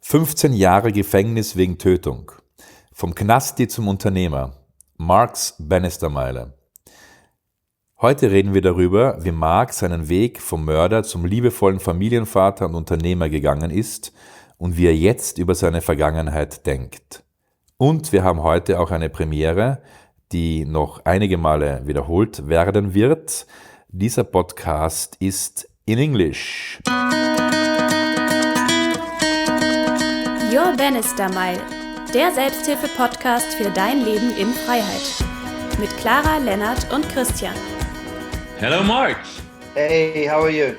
15 Jahre Gefängnis wegen Tötung. Vom Knasti zum Unternehmer. Marcs Bannister Meile. Heute reden wir darüber, wie Marc seinen Weg vom Mörder zum liebevollen Familienvater und Unternehmer gegangen ist und wie er jetzt über seine Vergangenheit denkt. Und wir haben heute auch eine Premiere, die noch einige Male wiederholt werden wird. Dieser Podcast ist in English. Your Bannister Meile, der Selbsthilfe-Podcast für dein Leben in Freiheit. Mit Clara, Lennart und Christian. Hello, Marc. Hey, how are you?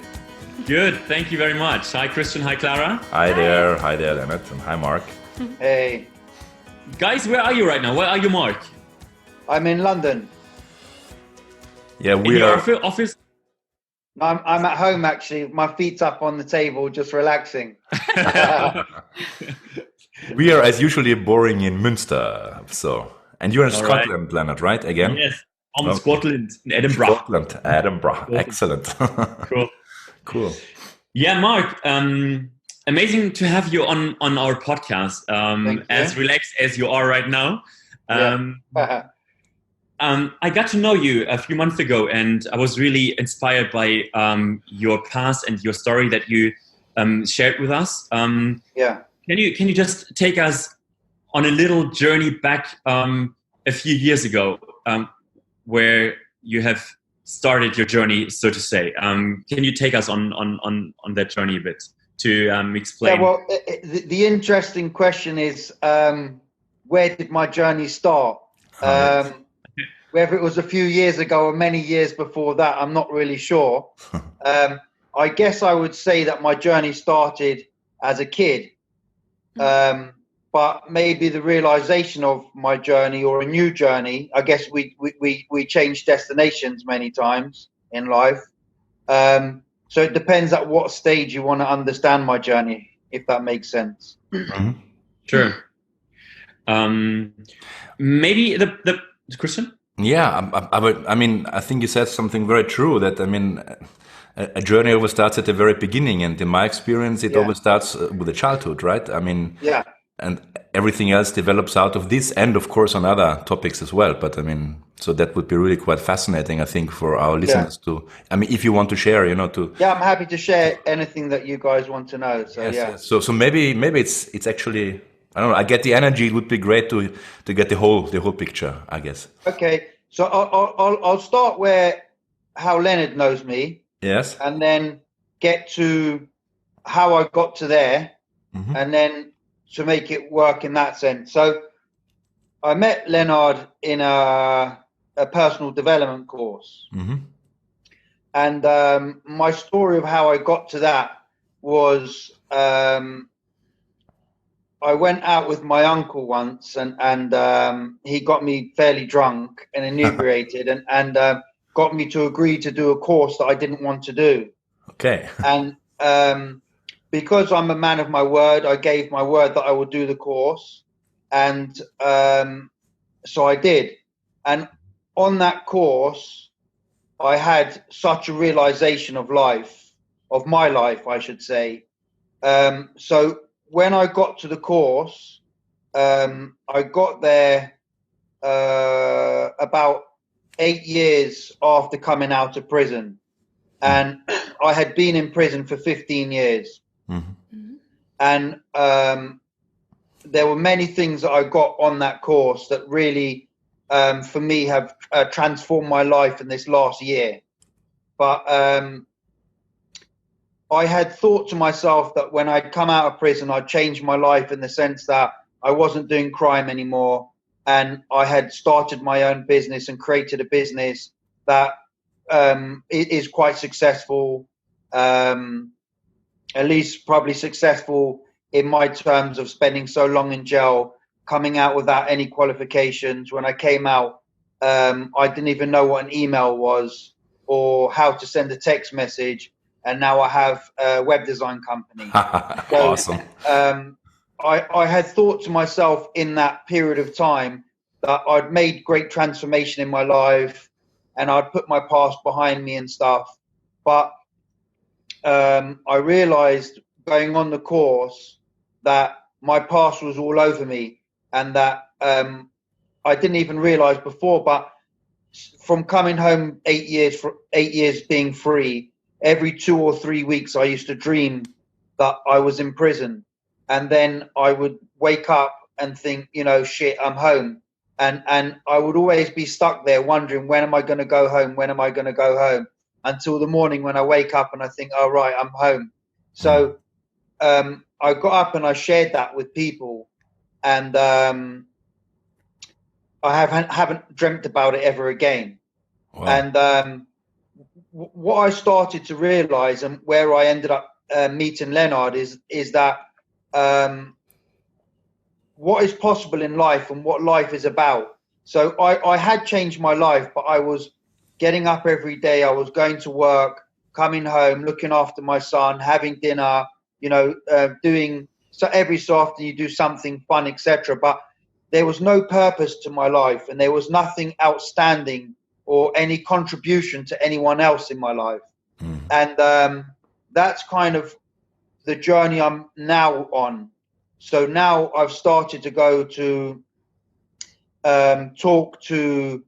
Good, thank you very much. Hi, Christian. Hi, Clara. Hi there, Lennart, and hi, Marc. Hey, Guys, where are you right now? Where are you, Marc? I'm in London. Yeah, In we your are. office? I'm at home actually. My feet's up on the table, just relaxing. We are as usually boring in Münster. So, and you're in All Scotland, Leonard, right? Again? Yes, on Okay. Scotland, in Edinburgh. Scotland, Edinburgh. Excellent. Cool. Cool. Yeah, Marc, amazing to have you on our podcast, Thank you. as relaxed as you are right now. Yeah. I got to know you a few months ago, and I was really inspired by your past and your story that you shared with us. Yeah. Can you just take us on a little journey back a few years ago, where you have started your journey, so to say? Can you take us on that journey a bit to explain? Yeah. Well, the interesting question is, where did my journey start? Whether it was a few years ago or many years before that, I'm not really sure. I guess I would say that my journey started as a kid. But maybe the realization of my journey or a new journey, I guess we change destinations many times in life. So it depends at what stage you want to understand my journey, if that makes sense. Mhm. Sure. Maybe the Christian? Yeah, I think you said something very true. That a journey always starts at the very beginning, and in my experience, it Yeah. always starts with the childhood, right? Yeah. And everything else develops out of this, and of course on other topics as well. But so that would be really quite fascinating, I think, for our listeners to. If you want to share, to. Yeah, I'm happy to share anything that you guys want to know. So Yes, yeah. yes. So maybe it's actually, I don't know. I get the energy. It would be great to get the whole picture, I guess. Okay, so I'll start how Leonard knows me, Yes. and then get to how I got to there, Mhm. and then to make it work in that sense. So I met Leonard in a personal development course, Mm-hmm. and my story of how I got to that was I went out with my uncle once, and he got me fairly drunk and inebriated, and got me to agree to do a course that I didn't want to do. Okay. And because I'm a man of my word, I gave my word that I would do the course, and so I did. And on that course, I had such a realization of my life, I should say. So when I got to the course, I got there about 8 years after coming out of prison. And I had been in prison for 15 years. Mm-hmm. And there were many things that I got on that course that really, for me, have transformed my life in this last year. But I had thought to myself that when I'd come out of prison, I'd change my life in the sense that I wasn't doing crime anymore. And I had started my own business and created a business that is quite successful, at least probably successful in my terms of spending so long in jail, coming out without any qualifications. When I came out, I didn't even know what an email was or how to send a text message. And now I have a web design company. Awesome. I had thought to myself in that period of time that I'd made great transformation in my life and I'd put my past behind me and stuff. But I realized going on the course that my past was all over me, and that I didn't even realize before, but from coming home 8 years being free, every 2 or 3 weeks I used to dream that I was in prison, and then I would wake up and think, shit, I'm home, and I would always be stuck there wondering, when am I going to go home? When am I going to go home? Until the morning when I wake up and I think, oh right, I'm home. So I got up and I shared that with people, and I haven't dreamt about it ever again. Wow. And what I started to realize, and where I ended up meeting Leonard, is that what is possible in life and what life is about. So I had changed my life, but I was getting up every day. I was going to work, coming home, looking after my son, having dinner, doing, so every so often you do something fun, etc. But there was no purpose to my life, and there was nothing outstanding or any contribution to anyone else in my life. And that's kind of the journey I'm now on. So now I've started to go to talk to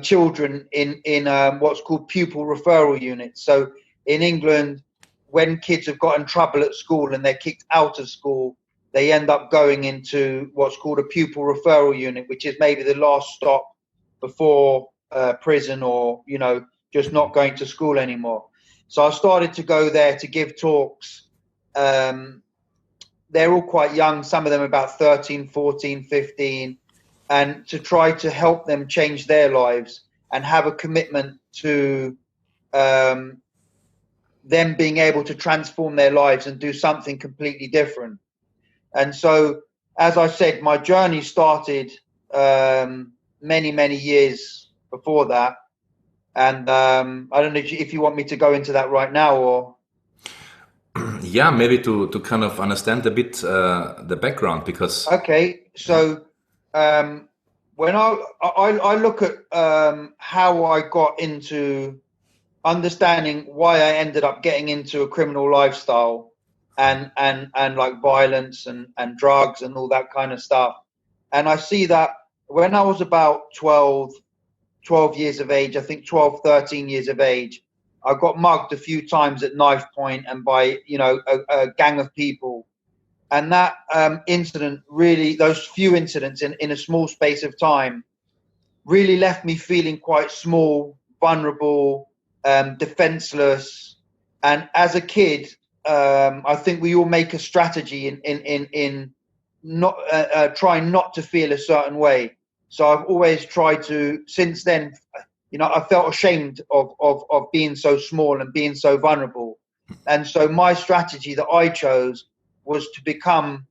children in what's called pupil referral units. So in England, when kids have got in trouble at school and they're kicked out of school, they end up going into what's called a pupil referral unit, which is maybe the last stop before prison, or, just not going to school anymore. So I started to go there to give talks. They're all quite young, some of them about 13, 14, 15, and to try to help them change their lives and have a commitment to them being able to transform their lives and do something completely different. And so, as I said, my journey started many, many years before that. And I don't know if you want me to go into that right now, or... Yeah, maybe to kind of understand a bit the background, because... Okay, so when I look at how I got into understanding why I ended up getting into a criminal lifestyle and like violence and drugs and all that kind of stuff. And I see that when I was about 12 years of age, I think 12, 13 years of age, I got mugged a few times at knife point and by, a gang of people. And that incident really, those few incidents in a small space of time really left me feeling quite small, vulnerable, defenseless. And as a kid, I think we all make a strategy in not trying not to feel a certain way. So I've always tried to, since then, I felt ashamed of being so small and being so vulnerable. And so my strategy that I chose was to become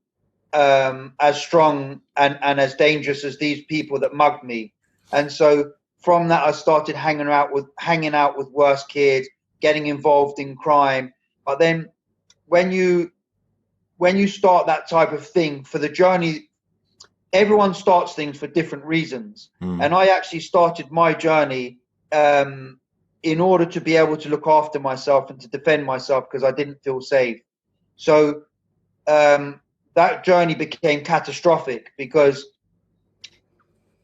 as strong and as dangerous as these people that mugged me. And so from that, I started hanging out with worse kids, getting involved in crime. But then when you start that type of thing, for the journey, everyone starts things for different reasons. And I actually started my journey in order to be able to look after myself and to defend myself, because I didn't feel safe. So that journey became catastrophic, because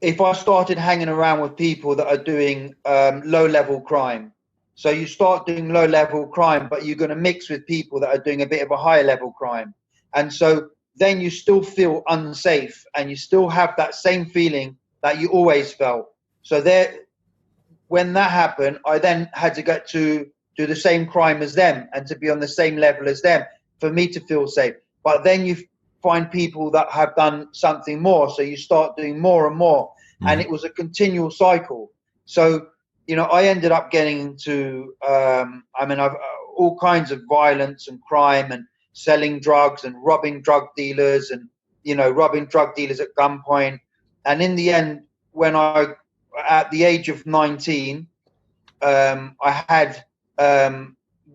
if I started hanging around with people that are doing low-level crime, so you start doing low-level crime, but you're going to mix with people that are doing a bit of a higher-level crime. And so then you still feel unsafe, and you still have that same feeling that you always felt. So when that happened, I then had to get to do the same crime as them and to be on the same level as them for me to feel safe. But then you find people that have done something more, so you start doing more and more. And it was a continual cycle. So, I ended up getting into, I've all kinds of violence and crime and selling drugs and robbing drug dealers and, robbing drug dealers at gunpoint. And in the end, at the age of 19, I had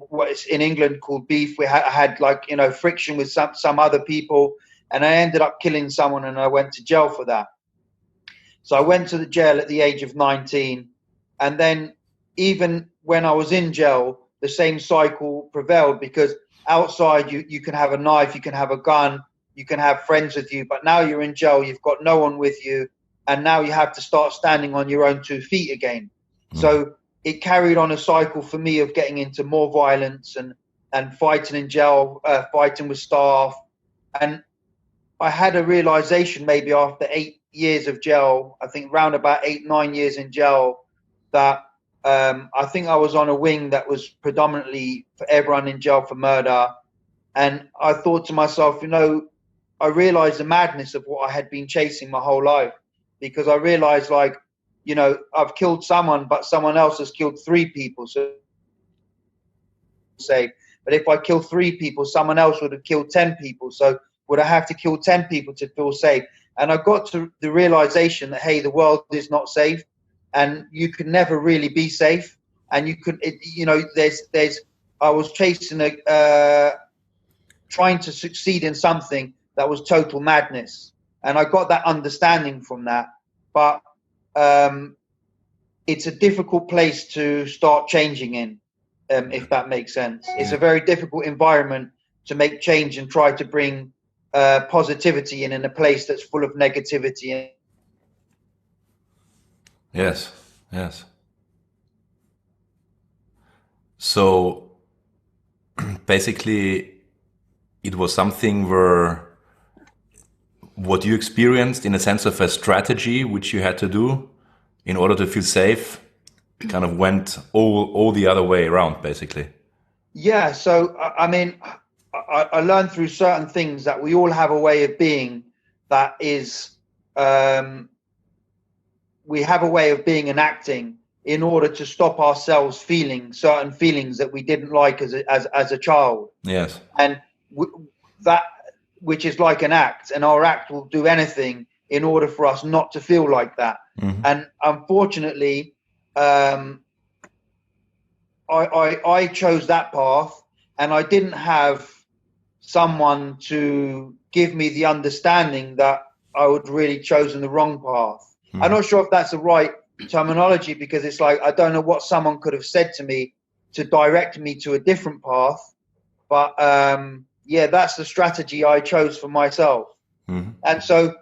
what is in England called beef. I had friction with some other people, and I ended up killing someone, and I went to jail for that. So I went to the jail at the age of 19, and then even when I was in jail, the same cycle prevailed, because outside you can have a knife, you can have a gun, you can have friends with you, but now you're in jail, you've got no one with you, and now you have to start standing on your own 2 feet again. So it carried on a cycle for me of getting into more violence and fighting in jail, fighting with staff. And I had a realization maybe after 8 years of jail, I think around about 8-9 years in jail, that I think I was on a wing that was predominantly for everyone in jail for murder. And I thought to myself, I realized the madness of what I had been chasing my whole life, because I realized, like, I've killed someone, but someone else has killed 3 people. So say, but if I kill 3 people, someone else would have killed 10 people. So would I have to kill 10 people to feel safe? And I got to the realization that, hey, the world is not safe, and you can never really be safe. And you could, I was chasing trying to succeed in something that was total madness. And I got that understanding from that. But it's a difficult place to start changing in, if that makes sense. It's a very difficult environment to make change and try to bring positivity in a place that's full of negativity. Yes. So basically, it was something where what you experienced in a sense of a strategy which you had to do in order to feel safe kind of went all the other way around, basically. Yeah. So, I mean, I learned through certain things that we all have a way of being that is, we have a way of being and acting in order to stop ourselves feeling certain feelings that we didn't like as a child. Yes. And that, which is like an act, and our act will do anything in order for us not to feel like that. Mm-hmm. And unfortunately, I chose that path, and I didn't have someone to give me the understanding that I would really chosen the wrong path. Mm-hmm. I'm not sure if that's the right terminology, because it's like, I don't know what someone could have said to me to direct me to a different path. But yeah, that's the strategy I chose for myself. Mm-hmm. And so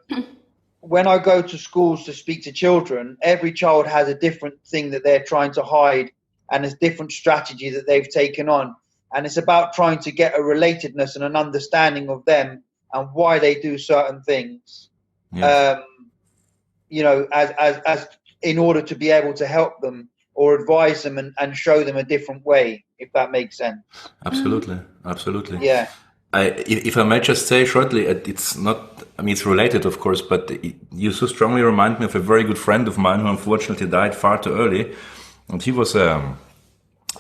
when I go to schools to speak to children, every child has a different thing that they're trying to hide, and a different strategy that they've taken on. And it's about trying to get a relatedness and an understanding of them and why they do certain things. Yes. As in order to be able to help them or advise them and show them a different way, if that makes sense. Absolutely. Yeah. If I may just say shortly, it's not, I mean, it's related, of course, but you so strongly remind me of a very good friend of mine who unfortunately died far too early. And he was an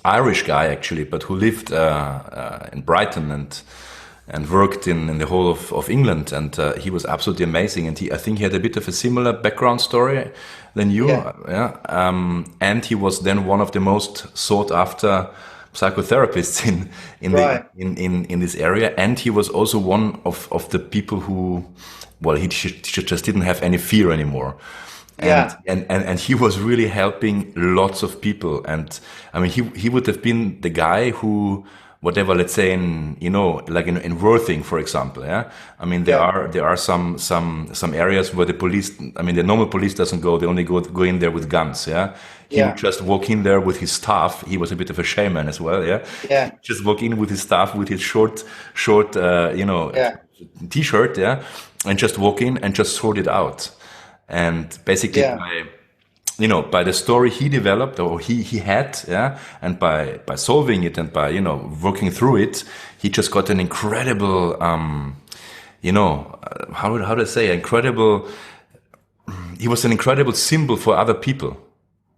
Irish guy, actually, but who lived in Brighton and worked in the whole of England. And he was absolutely amazing. And I think he had a bit of a similar background story than you. Yeah. And he was then one of the most sought after psychotherapists in this area, and he was also one of the people who, well, he just didn't have any fear anymore. And he was really helping lots of people. And I mean, he would have been the guy who, whatever, let's say like in Worthing, for example. Yeah. I mean, there are some areas where the police, I mean, the normal police doesn't go, they only go in there with guns. Yeah. He would just walk in there with his staff. He was a bit of a shaman as well. Yeah. Yeah. Just walk in with his staff, with his short, t-shirt. Yeah. And just walk in and just sort it out. And basically by the story he developed or he had, and by solving it and by, working through it, he just got an incredible, how do I say, he was an incredible symbol for other people.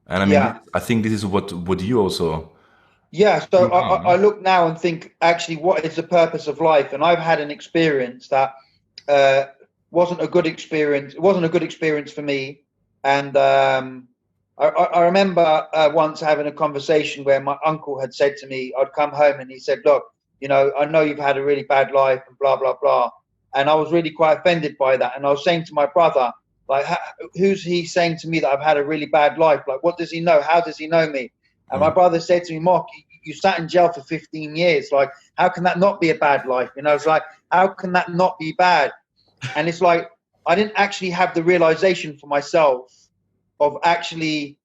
And I mean, I think this is what you also. Yeah. So I look now and think, actually, what is the purpose of life? And I've had an experience that, wasn't a good experience. It wasn't a good experience for me. And, I remember once having a conversation where my uncle had said to me, I'd come home and he said, look, I know you've had a really bad life and blah, blah, blah. And I was really quite offended by that. And I was saying to my brother, like, who's he saying to me that I've had a really bad life? Like, what does he know? How does he know me? And my brother said to me, Marc, you sat in jail for 15 years. Like, how can that not be a bad life? You know, it's like, how can that not be bad? And it's like, I didn't actually have the realization for myself of actually,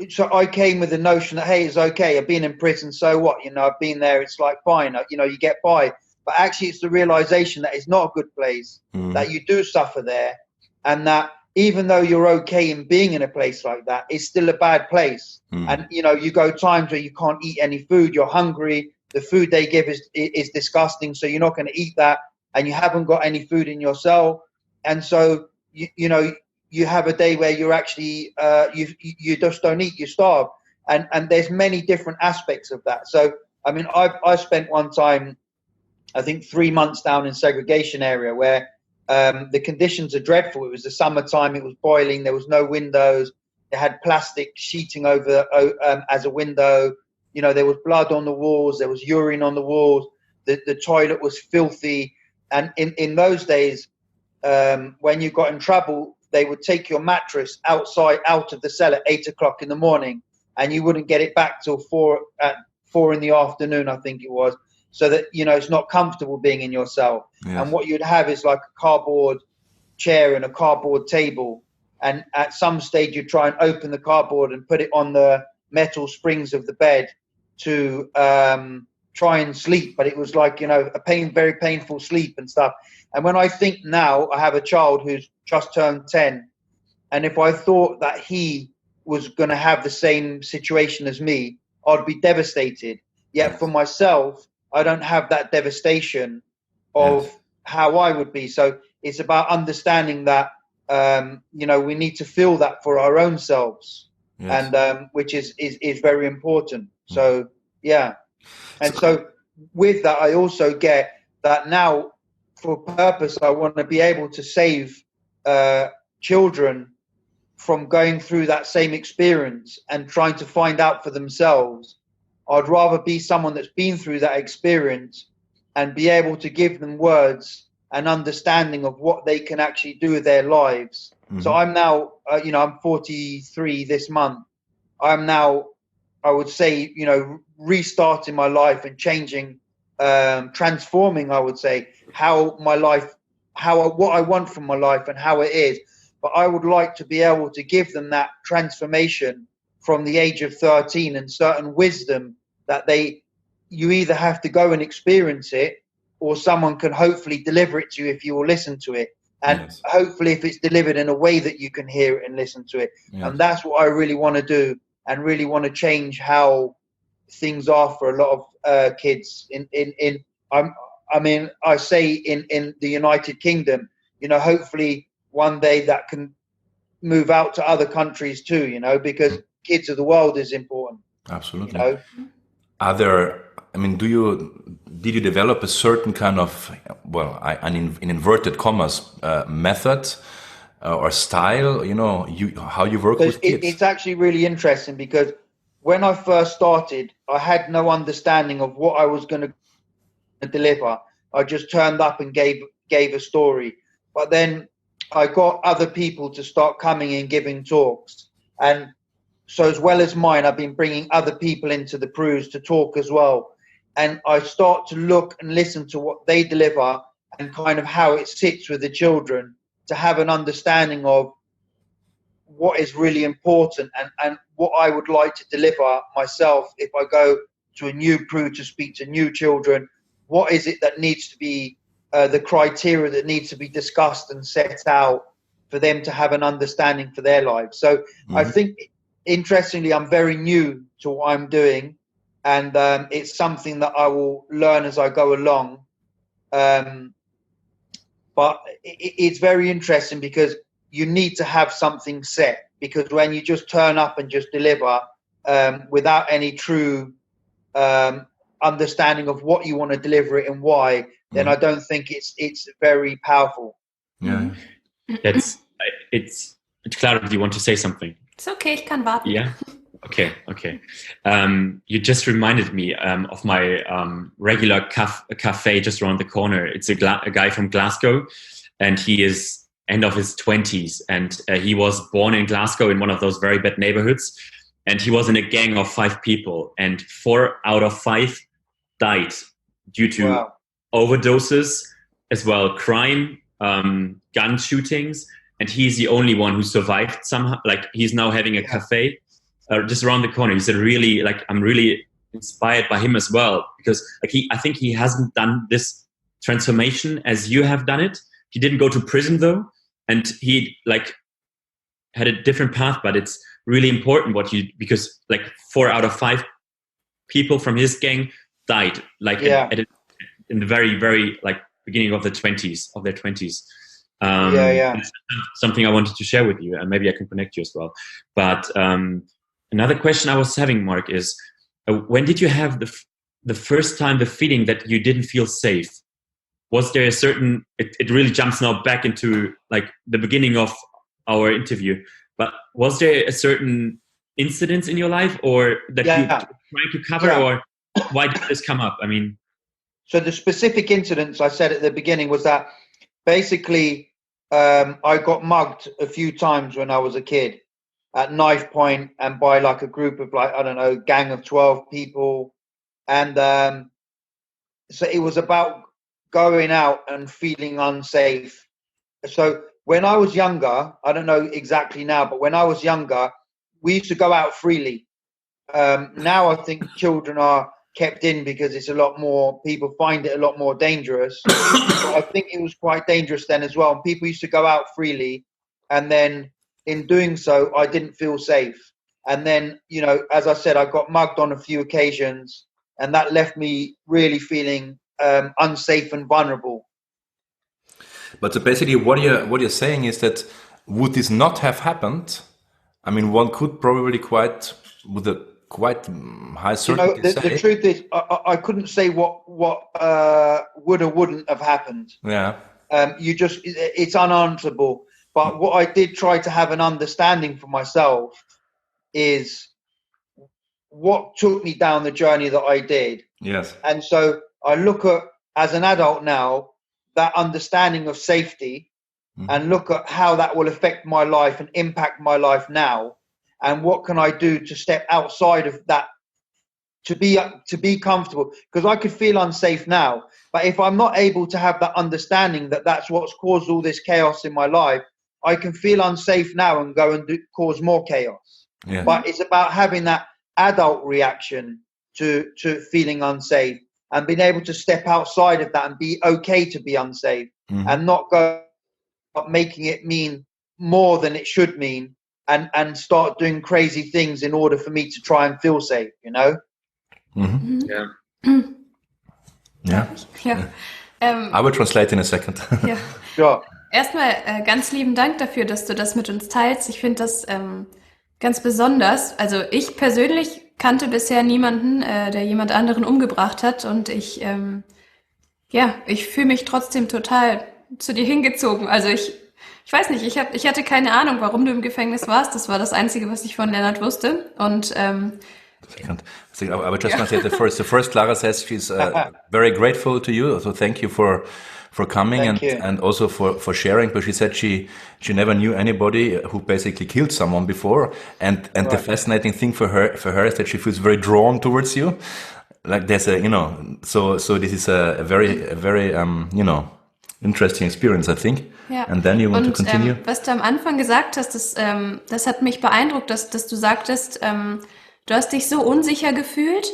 so I came with the notion that, hey, it's okay. I've been in prison. So what? You know, I've been there. It's like, fine. You know, you get by. But actually, it's the realization that it's not a good place, that you do suffer there, and that even though you're okay in being in a place like that, it's still a bad place. And, you know, you go times where you can't eat any food, you're hungry, the food they give is disgusting, so you're not going to eat that, and you haven't got any food in your cell. And so, you know, you have a day where you're actually, you just don't eat, you starve. And there's many different aspects of that. So, I mean, I spent one time, I think 3 months down in segregation area where the conditions are dreadful. It was the summertime. It was boiling. There was no windows. They had plastic sheeting over as a window. You know, there was blood on the walls. There was urine on the walls. The toilet was filthy. And in those days, when you got in trouble, they would take your mattress out of the cell at 8 o'clock in the morning, and you wouldn't get it back till 4 in the afternoon, I think it was. So that, you know, it's not comfortable being in your cell. Yes. And what you'd have is like a cardboard chair and a cardboard table. And at some stage you'd try and open the cardboard and put it on the metal springs of the bed to try and sleep. But it was like, you know, very painful sleep and stuff. And when I think now, I have a child who's just turned 10. And if I thought that he was going to have the same situation as me, I'd be devastated. Yet for myself, I don't have that devastation of how I would be. So it's about understanding that, you know, we need to feel that for our own selves, and which is very important. So, yeah. And so with that, I also get that now for purpose, I want to be able to save children from going through that same experience and trying to find out for themselves. I'd rather be someone that's been through that experience and be able to give them words and understanding of what they can actually do with their lives. So I'm now, you know, I'm 43 this month. I'm now, I would say, you know, restarting my life and changing, transforming, I would say, how my life, what I want from my life and how it is. But I would like to be able to give them that transformation from the age of 13 and certain wisdom that you either have to go and experience it, or someone can hopefully deliver it to you if you will listen to it. And hopefully if it's delivered in a way that you can hear it and listen to it. And that's what I really want to do, and really want to change how things are for a lot of kids I mean, I say in the United Kingdom, you know, hopefully one day that can move out to other countries too, you know, because kids of the world is important. Absolutely. You know? Did you develop a certain kind of, in inverted commas, method or style, you know, how you work with kids? It's actually really interesting, because when I first started, I had no understanding of what I was going to deliver. I just turned up and gave a story. But then I got other people to start coming and giving talks. And so as well as mine, I've been bringing other people into the crews to talk as well. And I start to look and listen to what they deliver and kind of how it sits with the children, to have an understanding of what is really important and what I would like to deliver myself if I go to a new crew to speak to new children. What is it that needs to be the criteria that needs to be discussed and set out for them to have an understanding for their lives? So I think, interestingly, I'm very new to what I'm doing, and it's something that I will learn as I go along. But it's very interesting, because you need to have something set, because when you just turn up and just deliver without any true understanding of what you want to deliver it and why, then I don't think it's very powerful. Yeah. It's Clara, do you want to say something? It's okay, ich kann warten. Yeah. Okay. You just reminded me of my regular cafe just around the corner. It's a guy from Glasgow, and he is end of his 20s, and he was born in Glasgow in one of those very bad neighborhoods, and he was in a gang of 5 people, and 4 out of 5 died due to overdoses, as well crime, gun shootings, and he's the only one who survived somehow. Like, he's now having a cafe just around the corner. He said, really, like, I'm really inspired by him as well, because like I think he hasn't done this transformation as you have done it. He didn't go to prison though, and he like had a different path, but it's really important because like 4 out of 5 people from his gang died, like in the very, very like beginning of their 20s. It's something I wanted to share with you, and maybe I can connect you as well. But another question I was having, Marc, is when did you have the first time the feeling that you didn't feel safe? Was there a certain, it really jumps now back into like the beginning of our interview, but was there a certain incident in your life or that you trying to cover, or why did this come up? I mean, so the specific incidents I said at the beginning was that basically I got mugged a few times when I was a kid at knife point, and by like a group of like, I don't know, gang of 12 people. And so it was about going out and feeling unsafe. So when I was younger, I don't know exactly now, but when I was younger, we used to go out freely. Now I think children are kept in because it's a lot more, people find it a lot more dangerous. I think it was quite dangerous then as well. And people used to go out freely, and then in doing so, I didn't feel safe. And then, you know, as I said, I got mugged on a few occasions, and that left me really feeling unsafe and vulnerable. But so basically what you're saying is that would this not have happened, I mean, one could probably with a quite high certainty say. The truth is, I couldn't say what would or wouldn't have happened. Yeah. It's unanswerable. But what I did try to have an understanding for myself is what took me down the journey that I did. Yes. And so I look at, as an adult now, that understanding of safety, and look at how that will affect my life and impact my life now. And what can I do to step outside of that to be comfortable? Because I could feel unsafe now, but if I'm not able to have that understanding that that's what's caused all this chaos in my life, I can feel unsafe now and go and cause more chaos. Yeah. But it's about having that adult reaction to feeling unsafe and being able to step outside of that and be okay to be unsafe, and not go up making it mean more than it should mean, and start doing crazy things in order for me to try and feel safe, you know? Yeah. I will translate in a second. Ja. Sure. Erstmal ganz lieben Dank dafür, dass du das mit uns teilst. Ich finde das ganz besonders. Also ich persönlich kannte bisher niemanden, der jemand anderen umgebracht hat, und ich fühle mich trotzdem total zu dir hingezogen. Also ich weiß nicht, ich hatte keine Ahnung, warum du im Gefängnis warst. Das war das Einzige, was ich von Lennart wusste. Und I would just want to say the first Clara says she's very grateful to you, so thank you for coming and also for sharing. But she said she never knew anybody who basically killed someone before, and the fascinating thing for her is that she feels very drawn towards you. Like there's a, you know, so this is a very interesting experience, I think. Ja. And then you want to continue. Was du am Anfang gesagt hast, das hat mich beeindruckt, dass du sagtest, du hast dich so unsicher gefühlt,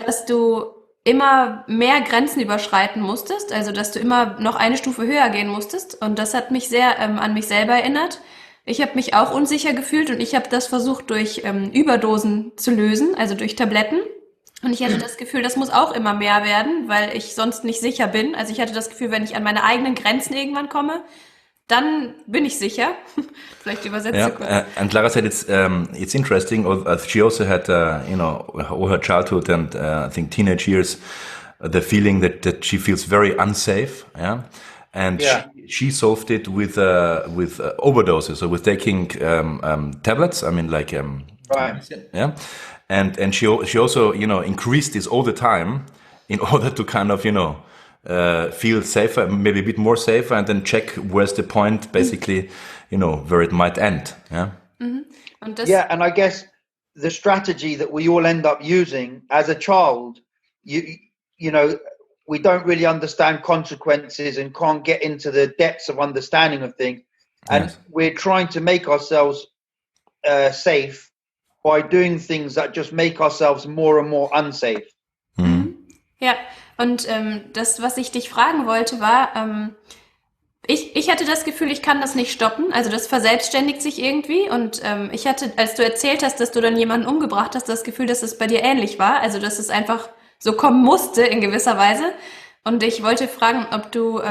dass du immer mehr Grenzen überschreiten musstest, also dass du immer noch eine Stufe höher gehen musstest, und das hat mich sehr an mich selber erinnert. Ich habe mich auch unsicher gefühlt, und ich habe das versucht durch Überdosen zu lösen, also durch Tabletten, und ich hatte das Gefühl, das muss auch immer mehr werden, weil ich sonst nicht sicher bin. Also ich hatte das Gefühl, wenn ich an meine eigenen Grenzen irgendwann komme, dann bin ich sicher. Vielleicht übersetzt du kurz. And Clara said it's interesting. She also had all her childhood and I think teenage years, the feeling that she feels very unsafe. Yeah, and she solved it with overdoses, so with taking tablets. I mean, like yeah, and she also increased this all the time in order to kind of feel safer, maybe a bit more safer, and then check where's the point, basically, where it might end. Yeah. Und das, and I guess the strategy that we all end up using as a child. You know, we don't really understand consequences and can't get into the depths of understanding of things. And Yes. we're trying to make ourselves safe by doing things that just make ourselves more and more unsafe. Ja, und das, was ich dich fragen wollte, war, ich hatte das Gefühl, ich kann das nicht stoppen. Also das verselbstständigt sich irgendwie. Und ich hatte, als du erzählt hast, dass du dann jemanden umgebracht hast, das Gefühl, dass es bei dir ähnlich war. Also dass es einfach so kommen musste in gewisser Weise. Und ich wollte fragen, ob du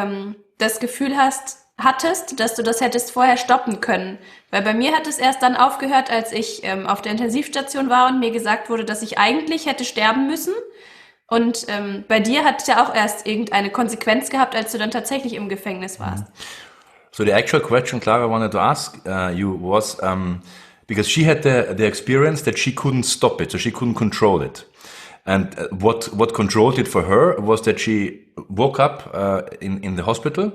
das Gefühl hattest, dass du das hättest vorher stoppen können. Weil bei mir hat es erst dann aufgehört, als ich auf der Intensivstation war und mir gesagt wurde, dass ich eigentlich hätte sterben müssen. Und bei dir hat es ja auch erst irgendeine Konsequenz gehabt, als du dann tatsächlich im Gefängnis warst. So the actual question Clara wanted to ask you was because she had the experience that she couldn't stop it, so she couldn't control it. And what controlled it for her was that she woke up in the hospital,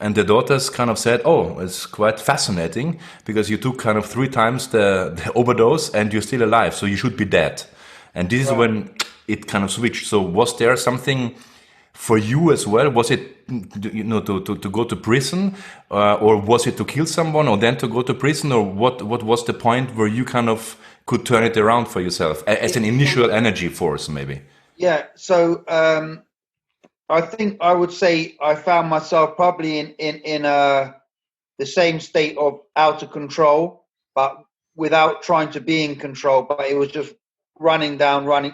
and the doctors kind of said, "Oh, it's quite fascinating because you took kind of 3 times the overdose and you're still alive, so you should be dead." And this is when it kind of switched. So was there something for you as well? Was it, you know, to go to prison, or was it to kill someone, or then to go to prison, or what was the point where you kind of could turn it around for yourself as an initial energy force, maybe? Yeah. So I think I would say I found myself probably in the same state of out of control, but without trying to be in control. But it was just running.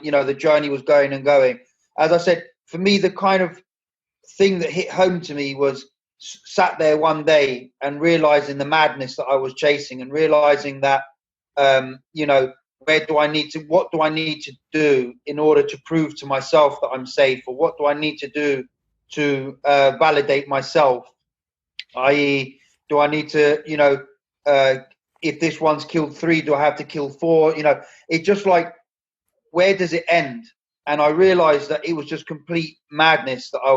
You know, the journey was going and going. As I said, for me, the kind of thing that hit home to me was sat there one day and realizing the madness that I was chasing, and realizing that, you know, what do I need to do in order to prove to myself that I'm safe, or what do I need to do to validate myself? I.e., do I need to, you know, if this one's killed 3, do I have to kill 4? You know, it's just like, where does it end? And I realized that it was just complete madness that I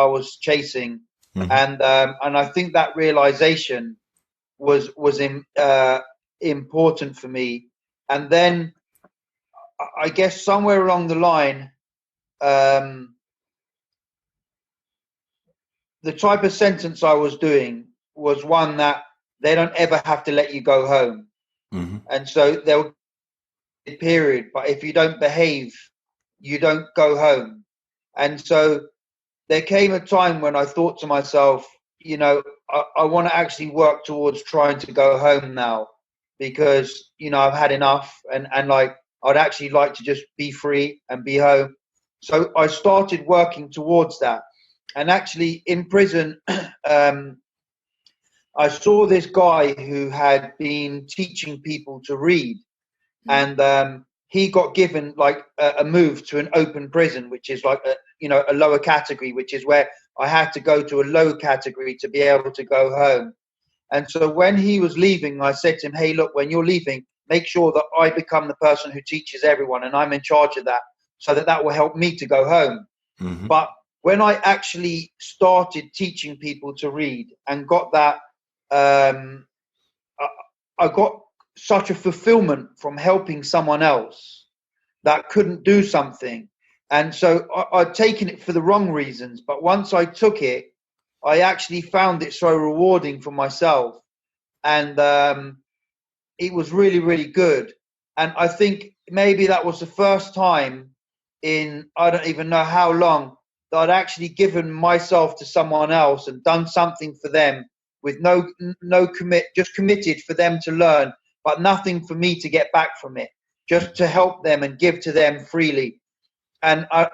was chasing. And I think that realization was important for me. And then I guess somewhere along the line, the type of sentence I was doing was one that they don't ever have to let you go home. And so there'll be a period, but if you don't behave, you don't go home. And so there came a time when I thought to myself, you know, I want to actually work towards trying to go home now, because, you know, I've had enough, and like, I'd actually like to just be free and be home. So I started working towards that. And actually in prison, I saw this guy who had been teaching people to read, and he got given like a move to an open prison, which is like a lower category, which is where I had to go to a low category to be able to go home. And so when he was leaving, I said to him, "Hey, look, when you're leaving, make sure that I become the person who teaches everyone, and I'm in charge of that, so that will help me to go home." But when I actually started teaching people to read and got that, I got such a fulfillment from helping someone else that couldn't do something. And so I'd taken it for the wrong reasons. But once I took it, I actually found it so rewarding for myself. And it was really, really good. And I think maybe that was the first time in, I don't even know how long, that I'd actually given myself to someone else and done something for them with no commit, just committed for them to learn, but nothing for me to get back from it, just to help them and give to them freely. And I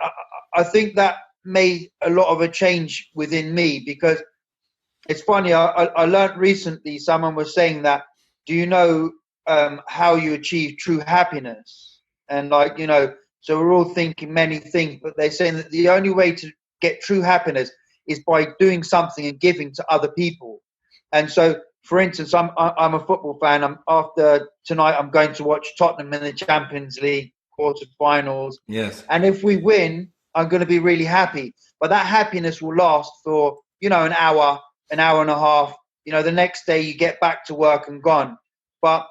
think that made a lot of a change within me, because it's funny, I learned recently, someone was saying that, do you know how you achieve true happiness? And like, you know, so we're all thinking many things, but they're saying that the only way to get true happiness is by doing something and giving to other people. And so, for instance, I'm a football fan. After tonight, I'm going to watch Tottenham in the Champions League quarterfinals. Yes. And if we win, I'm going to be really happy. But that happiness will last for, you know, an hour and a half. You know, the next day you get back to work and gone. But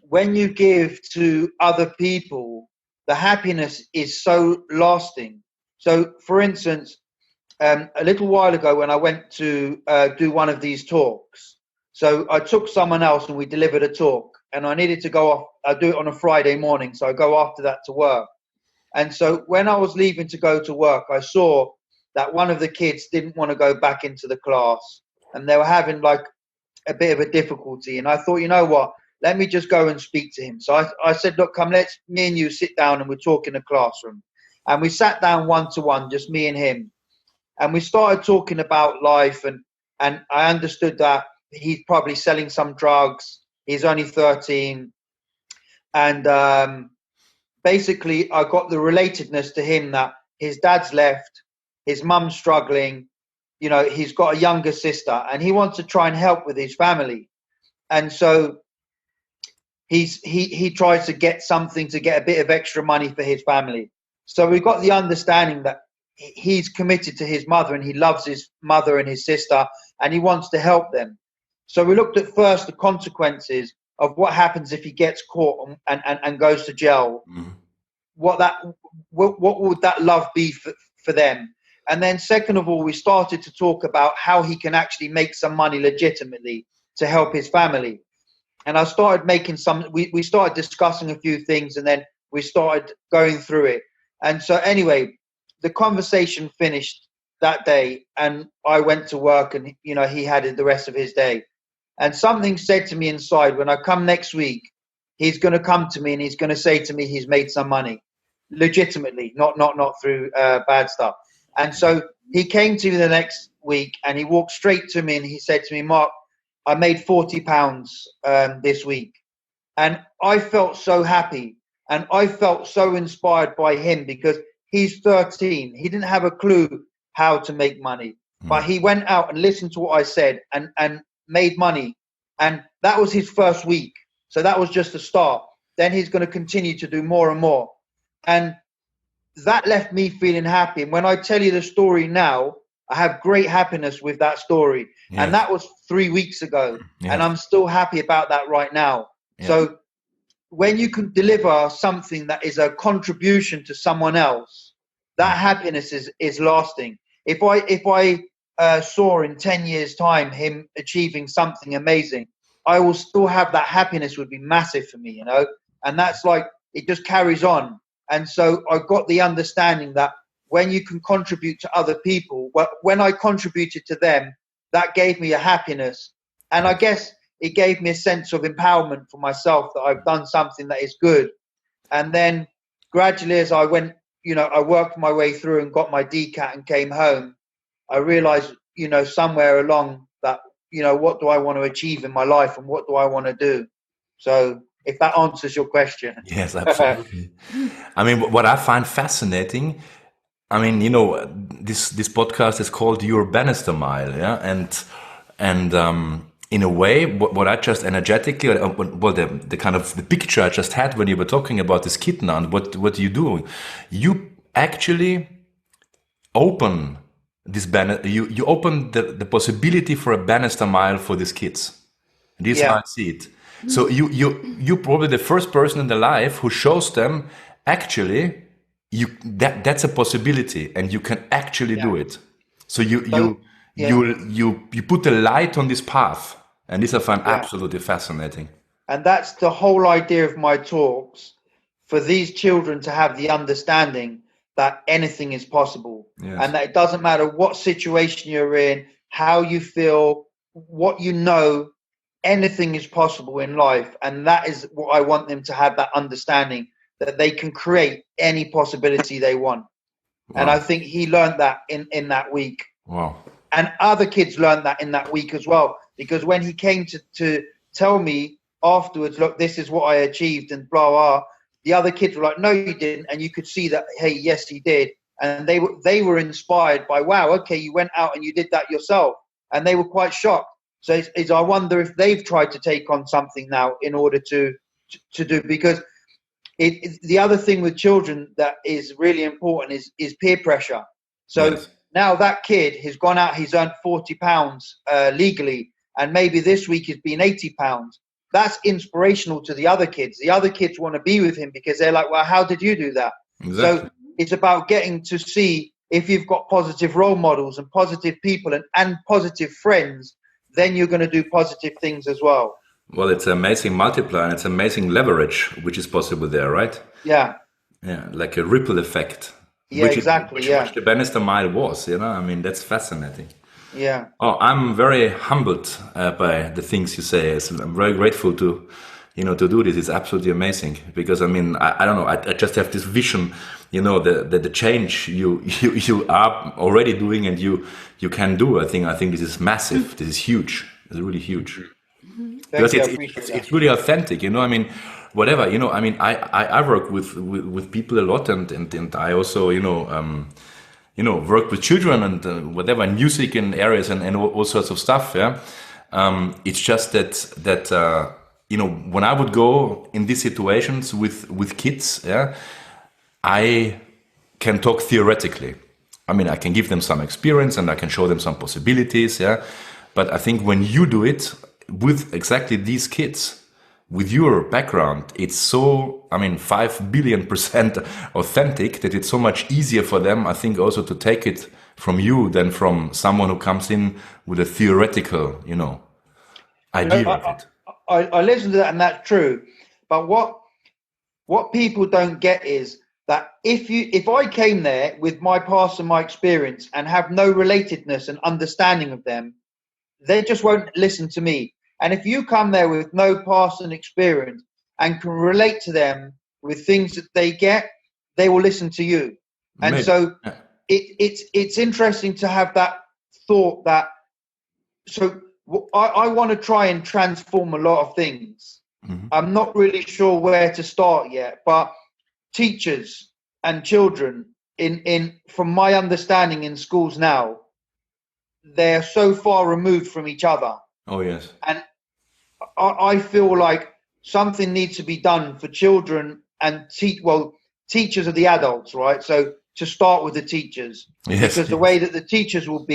when you give to other people, the happiness is so lasting. So, for instance, a little while ago when I went to do one of these talks, so I took someone else and we delivered a talk, and I needed to go off. I do it on a Friday morning, so I go after that to work. And so when I was leaving to go to work, I saw that one of the kids didn't want to go back into the class, and they were having like a bit of a difficulty. And I thought, you know what, let me just go and speak to him. So I said, look, come, me and you sit down and we'll talk in the classroom. And we sat down one-to-one, just me and him. And we started talking about life, and I understood that he's probably selling some drugs. He's only 13. And basically, I got the relatedness to him that his dad's left, his mum's struggling, you know, he's got a younger sister, and he wants to try and help with his family. And so he tries to get something to get a bit of extra money for his family. So we got the understanding that he's committed to his mother, and he loves his mother and his sister, and he wants to help them. So we looked at first the consequences of what happens if he gets caught and goes to jail. Mm-hmm. What would that love be for them? And then second of all, we started to talk about how he can actually make some money legitimately to help his family. And I started making we started discussing a few things, and then we started going through it. And so anyway, the conversation finished that day, and I went to work, and, you know, he had the rest of his day. And something said to me inside, when I come next week, he's going to come to me and he's going to say to me he's made some money legitimately, not through bad stuff. And so he came to me the next week, and he walked straight to me and he said to me, Mark, I made £40 this week. And I felt so happy, and I felt so inspired by him, because he's 13. He didn't have a clue how to make money, but he went out and listened to what I said and made money. And that was his first week. So that was just the start. Then he's going to continue to do more and more. And that left me feeling happy. And when I tell you the story now, I have great happiness with that story. Yes. And that was 3 weeks ago. Yes. And I'm still happy about that right now. Yes. So when you can deliver something that is a contribution to someone else, that happiness is lasting. If I saw in 10 years' time him achieving something amazing, I will still have that happiness. Would be massive for me, you know. And that's like, it just carries on. And so I got the understanding that when you can contribute to other people, when I contributed to them, that gave me a happiness. And I guess it gave me a sense of empowerment for myself, that I've done something that is good. And then gradually, as I went, you know, I worked my way through and got my DCAT and came home, I realized, you know, somewhere along that, you know, what do I want to achieve in my life and what do I want to do? So if that answers your question. Yes, absolutely. I mean, what I find fascinating, I mean, you know, this podcast is called Your Bannister Mile, yeah? And in a way, what I just energetically, well, the kind of the picture I just had when you were talking about this kitten and what you do, you actually open this you open the possibility for a Bannister Mile for these kids. This is how I see it. So you probably the first person in their life who shows them actually that's a possibility and you can actually do it. So you put the light on this path, and this I find absolutely fascinating. And that's the whole idea of my talks, for these children to have the understanding that anything is possible, and that it doesn't matter what situation you're in, how you feel, what you know, anything is possible in life. And that is what I want them to have, that understanding that they can create any possibility they want. Wow. And I think he learned that in that week. Wow. And other kids learned that in that week as well, because when he came to tell me afterwards, look, this is what I achieved and blah, blah, the other kids were like, no, you didn't. And you could see that, hey, yes, he did. And they were inspired by, wow, okay, you went out and you did that yourself. And they were quite shocked. So I wonder if they've tried to take on something now in order to do, because the other thing with children that is really important is peer pressure. So now that kid has gone out, he's earned £40 legally, and maybe this week has been £80. that's inspirational to the other kids. The other kids want to be with him because they're like, well, how did you do that? Exactly. So it's about getting to see if you've got positive role models and positive people and positive friends, then you're going to do positive things as well. Well, it's an amazing multiplier and it's amazing leverage, which is possible there, right? Yeah. Yeah, like a ripple effect. Yeah, exactly. Which the Bannister Mile was, I mean, that's fascinating. Yeah. Oh, I'm very humbled by the things you say. I'm very grateful to do this. It's absolutely amazing because I mean, I don't know. I just have this vision, the change you are already doing and you can do. I think this is massive. This is huge. It's really huge. Because it's really authentic. I mean, whatever. I mean, I work with people a lot, and I also work with children and whatever, in music and areas and all sorts of stuff. Yeah, it's just that when I would go in these situations with kids, yeah, I can talk theoretically. I mean, I can give them some experience and I can show them some possibilities. Yeah, but I think when you do it with exactly these kids, with your background, it's so, 5 billion% authentic that it's so much easier for them, I think, also to take it from you than from someone who comes in with a theoretical, idea of it. I listen to that, and that's true. But what people don't get is that if I came there with my past and my experience and have no relatedness and understanding of them, they just won't listen to me. And if you come there with no past and experience and can relate to them with things that they get, they will listen to you. And Maybe. So it's interesting to have that thought that, so I want to try and transform a lot of things. Mm-hmm. I'm not really sure where to start yet, but teachers and children from my understanding in schools now, they're so far removed from each other. Oh, yes. And I feel like something needs to be done for children and teachers are the adults, right? So to start with the teachers, yes, because the way that the teachers will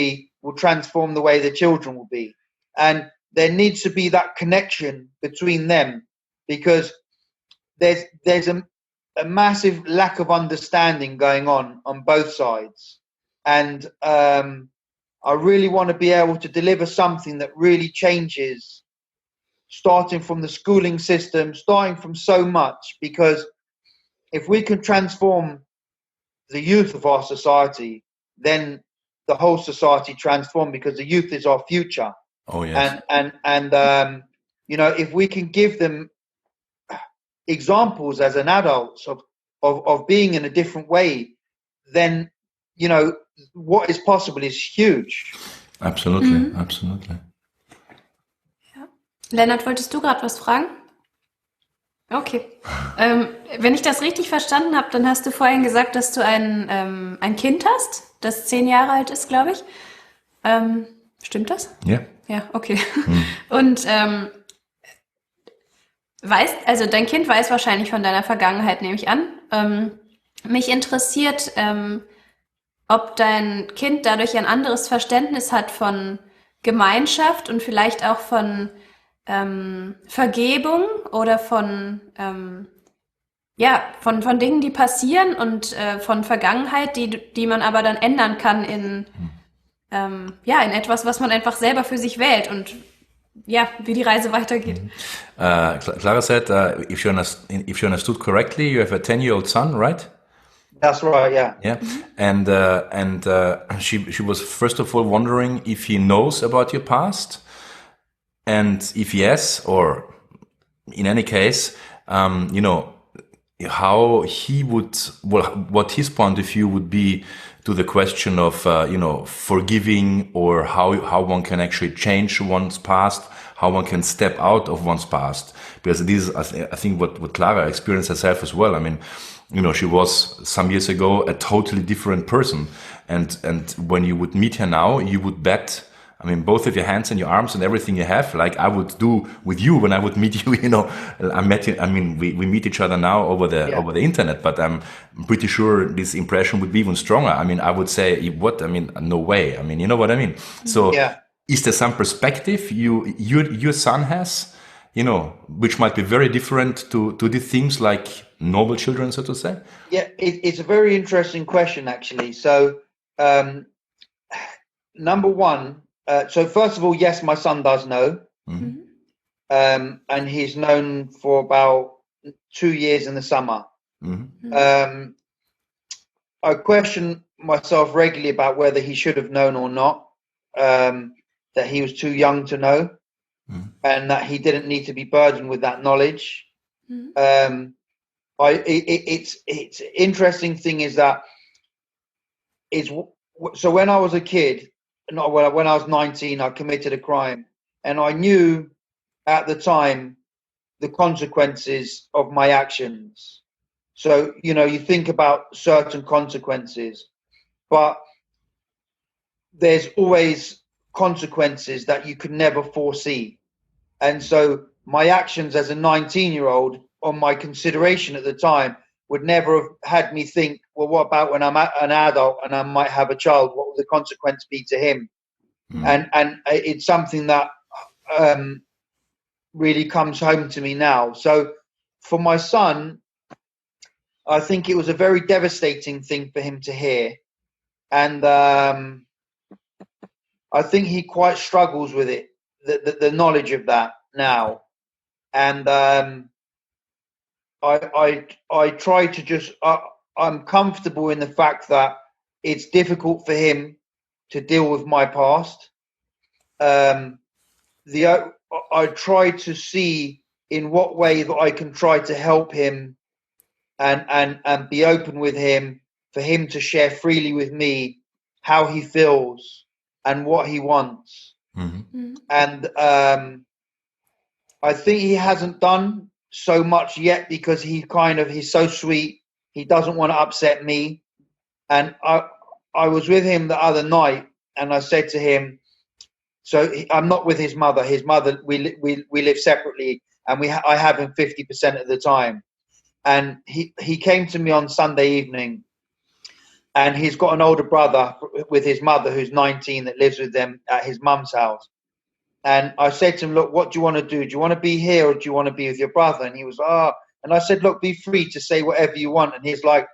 transform the way the children will be. And there needs to be that connection between them, because there's a massive lack of understanding going on both sides. And I really want to be able to deliver something that really changes, starting from the schooling system, starting from so much, because if we can transform the youth of our society, then the whole society transforms, because the youth is our future. Oh, yes. And if we can give them examples as an adult of being in a different way, then, what is possible is huge. Absolutely, absolutely. Ja. Lennart, wolltest du gerade was fragen? Okay. Wenn ich das richtig verstanden habe, dann hast du vorhin gesagt, dass du ein Kind hast, das 10 Jahre alt ist, glaube ich. Stimmt das? Ja. Ja, okay. Und dein Kind weiß wahrscheinlich von deiner Vergangenheit, nehme ich an. Mich interessiert, ob dein Kind dadurch ein anderes Verständnis hat von Gemeinschaft und vielleicht auch von Vergebung oder von Dingen, die passieren, und von Vergangenheit, die man aber dann ändern kann in etwas, was man einfach selber für sich wählt, und wie die Reise weitergeht. Clara said, if you understood correctly, you have a 10-year-old son, right? That's right, yeah. Yeah, and she was first of all wondering if he knows about your past, and if yes, or in any case, how he would, what his point of view would be to the question of forgiving, or how one can actually change one's past, how one can step out of one's past, because this is, I think, what Clara experienced herself as well. I mean, she was some years ago a totally different person, and when you would meet her now, you would bet, both of your hands and your arms and everything you have, like I would do with you when I would meet you. We meet each other now over the internet, but I'm pretty sure this impression would be even stronger. I would say, no way. You know what I mean? So, is there some perspective your son has which might be very different to the themes like normal children, so to say? Yeah, it's a very interesting question, actually. So, number one, so first of all, yes, my son does know. Mm-hmm. And he's known for about 2 years in the summer. Mm-hmm. I question myself regularly about whether he should have known or not, that he was too young to know, and that he didn't need to be burdened with that knowledge. It's interesting thing is that so when I was a kid, when I was 19, I committed a crime, and I knew at the time the consequences of my actions. So, you think about certain consequences, but there's always consequences that you could never foresee. And so my actions as a 19-year-old, on my consideration at the time, would never have had me think, well, what about when I'm an adult and I might have a child? What will the consequence be to him? And it's something that really comes home to me now. So for my son, I think it was a very devastating thing for him to hear. And I think he quite struggles with it, the knowledge of that now. And I try to just, I'm comfortable in the fact that it's difficult for him to deal with my past. I try to see in what way that I can try to help him and be open with him, for him to share freely with me how he feels and what he wants. And I think he hasn't done so much yet because he's so sweet. He doesn't want to upset me. And I was with him the other night, and I said to him, I'm not with his mother. His mother, we live separately, and I have him 50% of the time. And he came to me on Sunday evening, and he's got an older brother with his mother who's 19 that lives with them at his mum's house. And I said to him, look, what do you want to do? Do you want to be here or do you want to be with your brother? And he was, and I said, look, be free to say whatever you want. And he's like,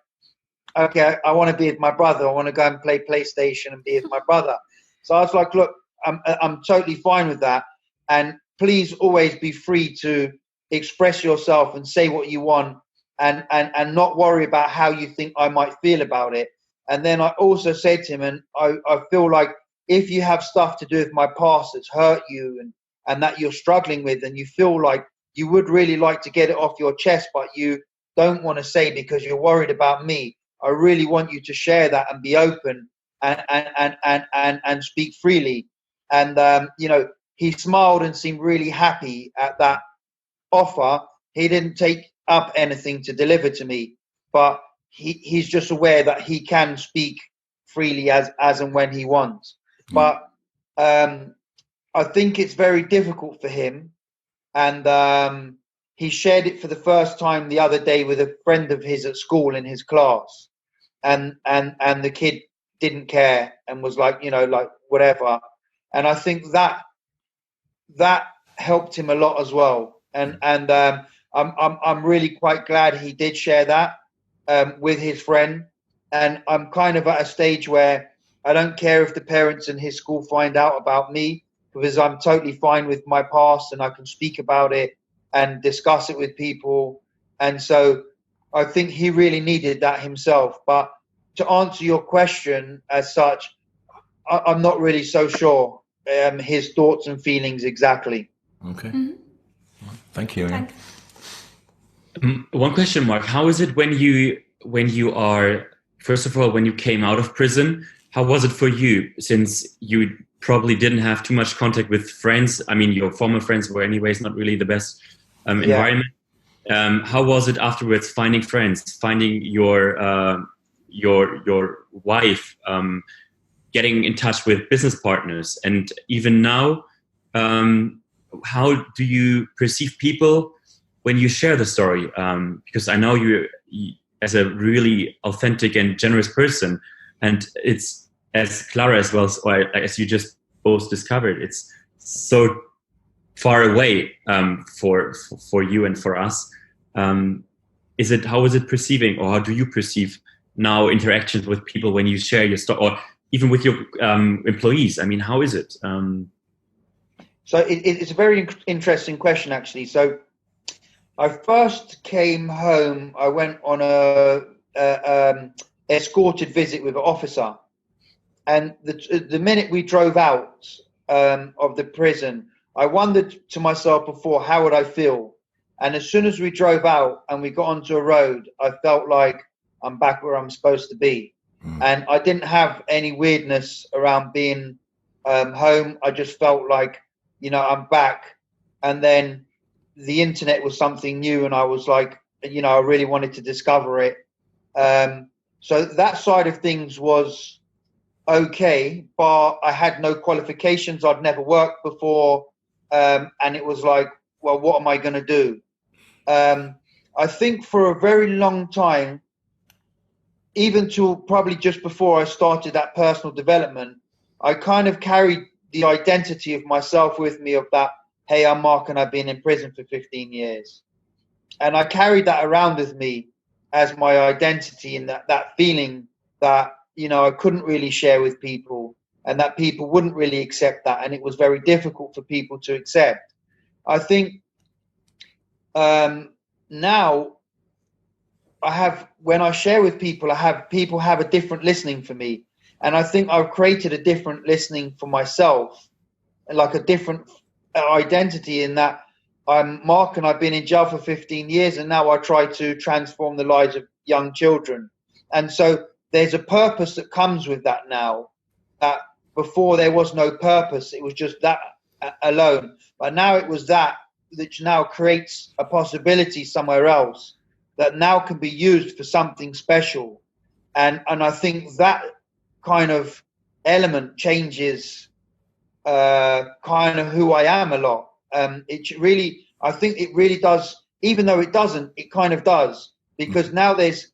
okay, I want to be with my brother. I want to go and play PlayStation and be with my brother. So I was like, look, I'm totally fine with that. And please always be free to express yourself and say what you want, and not worry about how you think I might feel about it. And then I also said to him, and I feel like if you have stuff to do with my past that's hurt you and that you're struggling with, and you feel like you would really like to get it off your chest, but you don't want to say because you're worried about me, I really want you to share that and be open and speak freely. And, he smiled and seemed really happy at that offer. He didn't take up anything to deliver to me, but he's just aware that he can speak freely as and when he wants. But I think it's very difficult for him. And he shared it for the first time the other day with a friend of his at school in his class. And the kid didn't care and was like, like whatever. And I think that helped him a lot as well. And I'm really quite glad he did share that with his friend. And I'm kind of at a stage where I don't care if the parents in his school find out about me, because I'm totally fine with my past and I can speak about it and discuss it with people. And so I think he really needed that himself. But to answer your question as such, I'm not really so sure his thoughts and feelings exactly. Okay. Thank you. Thanks. One question, Mark. How is it when you are, first of all, when you came out of prison, how was it for you, since you probably didn't have too much contact with friends? I mean, your former friends were anyways not really the best environment. How was it afterwards, finding friends, finding your wife, getting in touch with business partners? And even now, how do you perceive people when you share the story? Because I know you as a really authentic and generous person, and it's, as Clara as well, or as you just both discovered, it's so far away for you and for us. How is it perceiving, or how do you perceive now interactions with people when you share your story, or even with your employees? I mean, how is it? So it's a very interesting question, actually. So I first came home. I went on a escorted visit with an officer, and the minute we drove out of the prison, I wondered to myself before, how would I feel? And as soon as we drove out and we got onto a road, I felt like I'm back where I'm supposed to be. And I didn't have any weirdness around being home. I just felt like, I'm back. And then the internet was something new, and I was like, I really wanted to discover it. So that side of things was okay, but I had no qualifications. I'd never worked before. And it was like, well, what am I going to do? I think for a very long time, even till probably just before I started that personal development, I kind of carried the identity of myself with me, of that, hey, I'm Marc and I've been in prison for 15 years. And I carried that around with me as my identity, and that feeling that, I couldn't really share with people, and that people wouldn't really accept that. And it was very difficult for people to accept. I think now when I share with people, people have a different listening for me. And I think I've created a different listening for myself, like a different identity, in that I'm Marc and I've been in jail for 15 years, and now I try to transform the lives of young children. And so there's a purpose that comes with that now, that before there was no purpose. It was just that alone. But now it was that now creates a possibility somewhere else that now can be used for something special. And I think that kind of element changes kind of who I am a lot. I think it really does, even though it doesn't, it kind of does, because now there's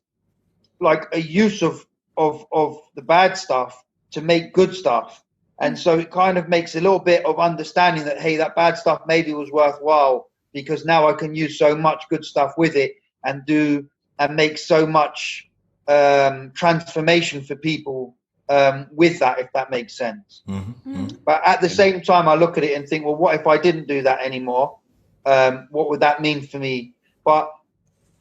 like a use of the bad stuff to make good stuff. And so it kind of makes a little bit of understanding that, hey, that bad stuff maybe was worthwhile, because now I can use so much good stuff with it and make so much transformation for people with that, if that makes sense. But at the same time, I look at it and think, well, what if I didn't do that anymore? What would that mean for me? But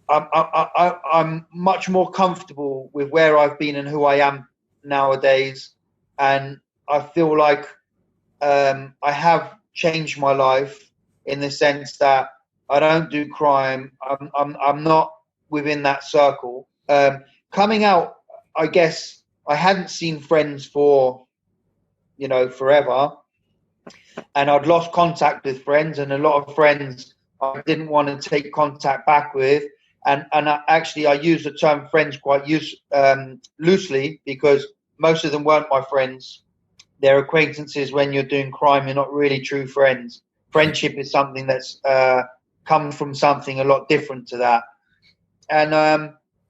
I'm much more comfortable with where I've been and who I am nowadays. And I feel like I have changed my life in the sense that I don't do crime. I'm not within that circle. Coming out, I guess I hadn't seen friends for, forever. And I'd lost contact with friends, and a lot of friends I didn't want to take contact back with. And I use the term friends quite loosely, because most of them weren't my friends. They're acquaintances. When you're doing crime, you're not really true friends. Friendship is something that's come from something a lot different to that. And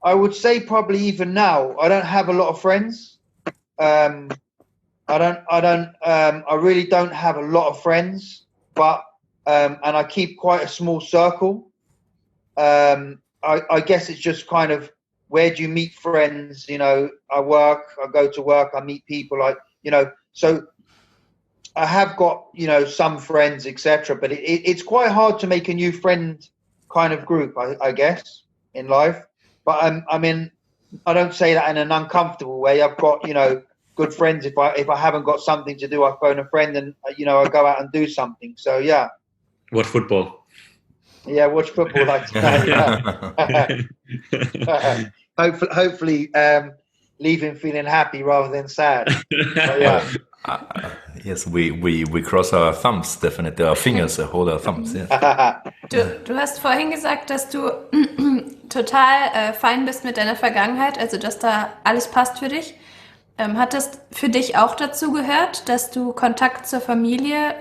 I would say probably even now, I don't have a lot of friends. I really don't have a lot of friends, but and I keep quite a small circle. I guess it's just kind of, where do you meet friends? I go to work, I meet people, so I have got, some friends, etc. But it's quite hard to make a new friend kind of group, I guess, in life. But I don't say that in an uncomfortable way. I've got, good friends. If I haven't got something to do, I phone a friend and, I go out and do something. So, yeah. Watch football. Yeah, watch football like that. Hopefully, leave him feeling happy rather than sad. But, yeah. Yes, we cross our thumbs, definitely. Our fingers hold our thumbs, yes. Du hast vorhin gesagt, dass du total fein bist mit deiner Vergangenheit, also dass da alles passt für dich. Hat das für dich auch dazu gehört, dass du Kontakt zur Familie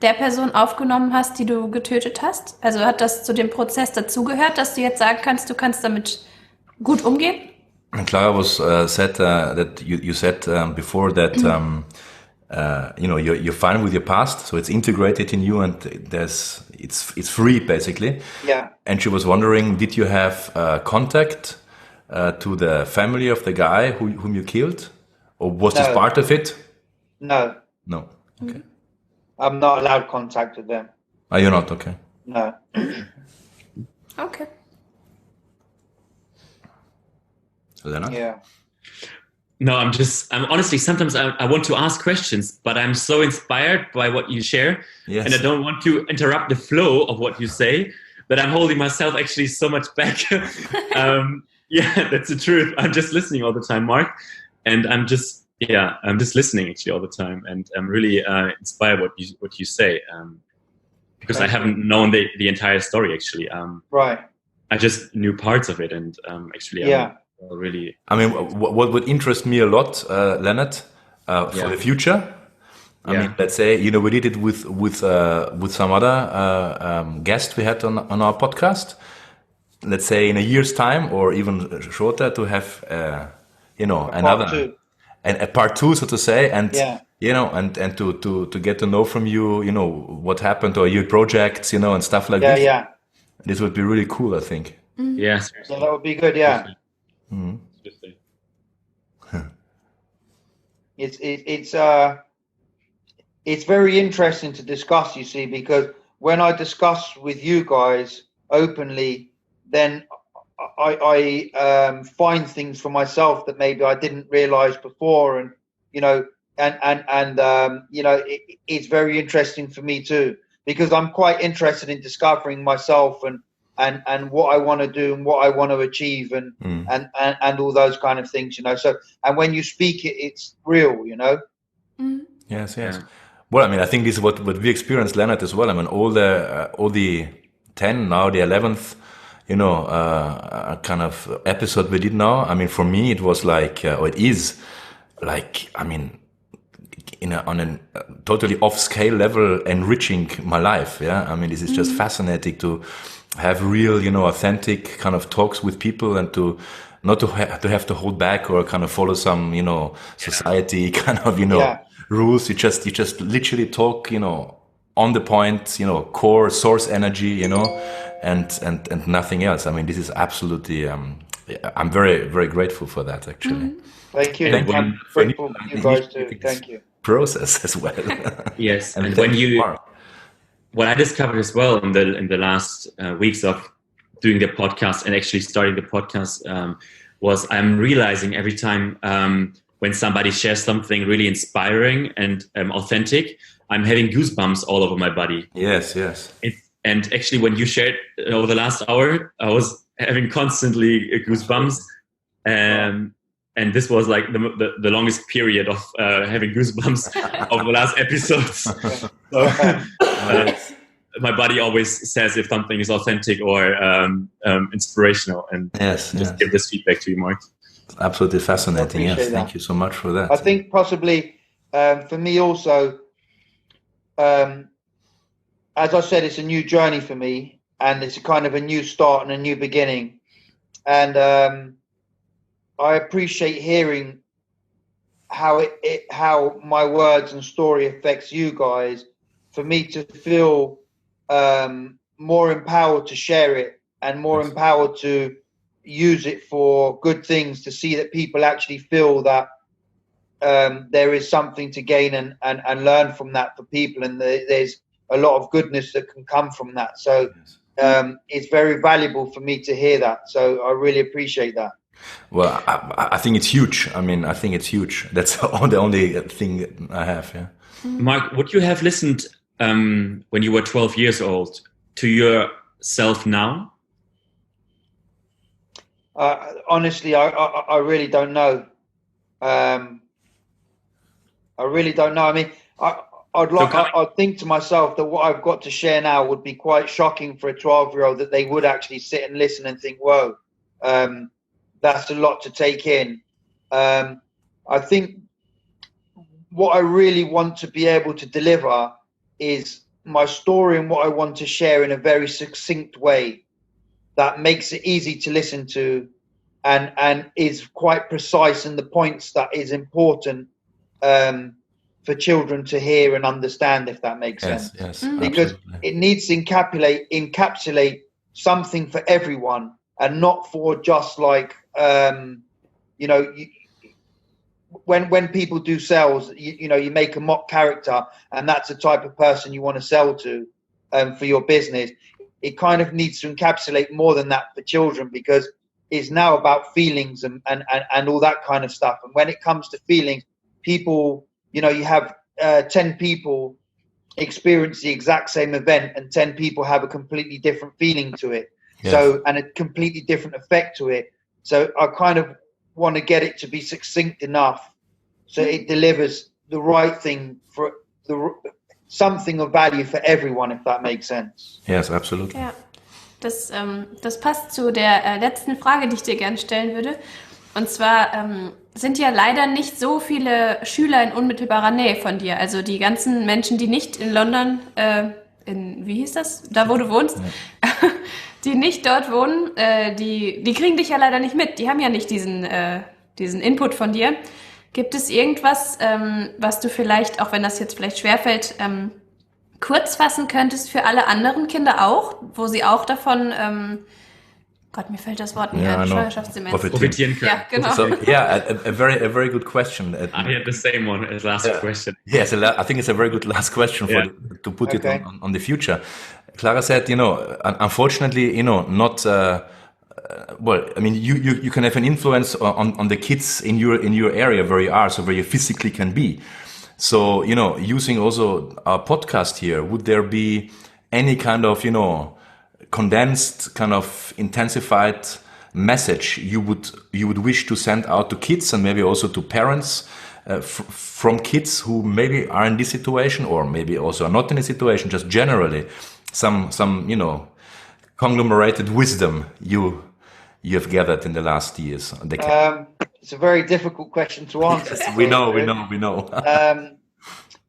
der Person aufgenommen hast, die du getötet hast? Also hat das zu dem Prozess dazugehört, dass du jetzt sagen kannst, du kannst damit gut umgehen? And Clara was said that you said before that you're fine with your past, so it's integrated in you, and it's free basically. Yeah. And she was wondering, did you have contact to the family of the guy whom you killed, or was this part of it? No. No. Okay. I'm not allowed contact with them. Oh, you're not? Okay. No. Okay. Leonard? Yeah. No, I'm honestly, sometimes I want to ask questions, but I'm so inspired by what you share. Yes. And I don't want to interrupt the flow of what you say, that I'm holding myself actually so much back. Yeah, that's the truth. I'm just listening all the time, Mark. And I'm just listening actually all the time. And I'm really inspired what you say. Because I haven't known the entire story actually. Right. I just knew parts of it, and actually, yeah. Really. I mean, what would interest me a lot, Leonard, for the future. I mean, let's say we did it with some other guest we had on our podcast. Let's say in a year's time, or even shorter, to have another a part two, so to say, and and to get to know from you, what happened or your projects, and stuff like this. Yeah. This would be really cool, I think. Mm-hmm. Yeah, so that would be good. Yeah. Mm-hmm. It's very interesting to discuss, you see, because when I discuss with you guys openly, then I find things for myself that maybe I didn't realize before, and it's very interesting for me too, because I'm quite interested in discovering myself and what I want to do and what I want to achieve and all those kind of things, So, and when you speak it, it's real, Yes. Well, I mean, I think this is what we experienced, Leonard, as well. I mean, all the 10 now, the 11th, kind of episode we did now. I mean, for me, it was like, or it is like, I mean, on a totally off-scale level, enriching my life. Yeah, I mean, this is just fascinating to have real, authentic kind of talks with people, and to not to have to hold back or kind of follow some, society kind of, rules. You just literally talk, on the point, core source energy, and nothing else. I mean, this is absolutely, I'm very, very grateful for that, actually. Thank you. And I'm grateful for you guys too. Thank you. Process as well. Yes. and what I discovered as well in the last weeks of doing the podcast and actually starting the podcast was I'm realizing every time when somebody shares something really inspiring and authentic, I'm having goosebumps all over my body. Yes. And actually, when you shared over the last hour, I was having constantly goosebumps. And this was like the longest period of having goosebumps over the last episodes. So, my body always says if something is authentic or inspirational, and just give this feedback to you, Mark. Absolutely fascinating. Yes, thank you so much for that. I think possibly for me also, as I said, it's a new journey for me, and it's a kind of a new start and a new beginning. And I appreciate hearing how my words and story affects you guys, for me to feel more empowered to share it and more empowered to use it for good things, to see that people actually feel that there is something to gain and learn from that for people, and there's a lot of goodness that can come from that. So it's very valuable for me to hear that. So I really appreciate that. Well, I think it's huge. I mean, I think it's huge. That's the only thing I have. Yeah. Mark, would you have listened when you were 12 years old to yourself now? Honestly, I really don't know. I really don't know. I mean, I'd think to myself that what I've got to share now would be quite shocking for a 12-year-old, that they would actually sit and listen and think, whoa, that's a lot to take in. I think what I really want to be able to deliver is my story and what I want to share in a very succinct way that makes it easy to listen to and is quite precise in the points that is important. for children to hear and understand, if that makes sense. Yes, Because absolutely. it needs to encapsulate something for everyone, and not for just like when people do sales, you make a mock character, and that's the type of person you want to sell to for your business. It kind of needs to encapsulate more than that for children, because it's now about feelings and all that kind of stuff. And when it comes to feelings, people, you have 10 people experience the exact same event, and 10 people have a completely different feeling to it. Yes. And a completely different effect to it. So I kind of want to get it to be succinct enough so it delivers the right thing for something of value for everyone, if that makes sense. Yes, absolutely. Ja, das passt zu der letzten Frage, die ich dir gerne stellen würde. Und zwar sind ja leider nicht so viele Schüler in unmittelbarer Nähe von dir. Also die ganzen Menschen, die nicht in London, wie hieß das? Da, wo du wohnst, ja. Die nicht dort wohnen, die kriegen dich ja leider nicht mit. Die haben ja nicht diesen Input von dir. Gibt es irgendwas, was du vielleicht, auch wenn das jetzt vielleicht schwerfällt, kurz fassen könntest für alle anderen Kinder auch, wo sie auch davon, Gott, mir fällt das Wort nicht ein, Schwangerschaftsdemenz. Profitieren können. Ja, genau. So, yeah, a very good question. I had the same one as last question. Yes, I think it's a very good last question to put it on the future. Clara said, unfortunately, not. Well, I mean, you can have an influence on the kids in your area where you are, so where you physically can be. So, using also our podcast here, would there be any kind of, condensed, kind of intensified message you would wish to send out to kids, and maybe also to parents from kids who maybe are in this situation, or maybe also are not in a situation, just generally some conglomerated wisdom you have gathered in the last years? It's a very difficult question to answer. Yes, we know.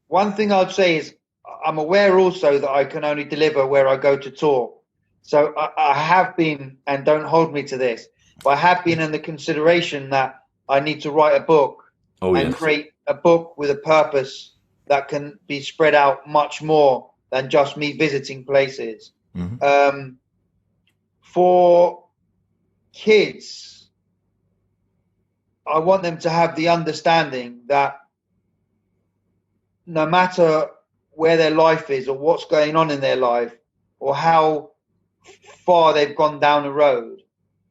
One thing I'd say is I'm aware also that I can only deliver where I go to tour. So I have been, and don't hold me to this, but I have been in the consideration that I need to write a book create a book with a purpose that can be spread out much more than just me visiting places. Mm-hmm. For kids, I want them to have the understanding that no matter where their life is or what's going on in their life or how far they've gone down the road,